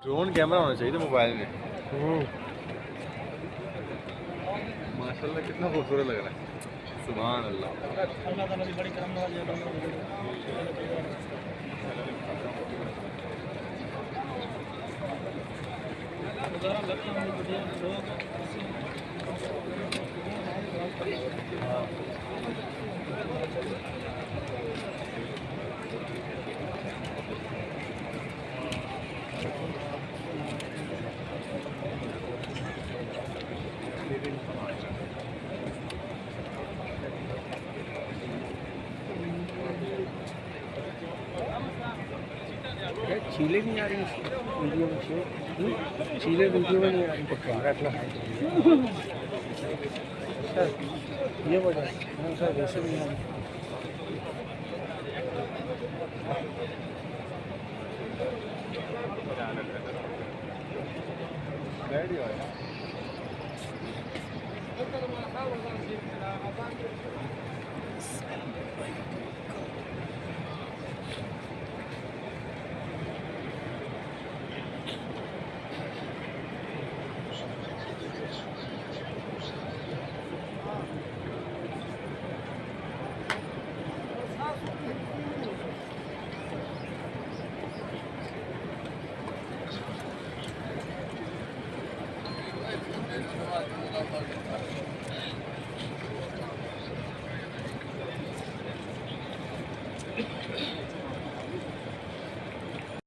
Drone camera होना चाहिए था मोबाइल में। माशाल्लाह कितना खूबसूरत लग रहा है। सुभान अल्लाह। चीले नहीं आ रही वीडियो में चीले वीडियो में नहीं आ रही सर ये वजह सर वैसे नहीं आ रही Thank you.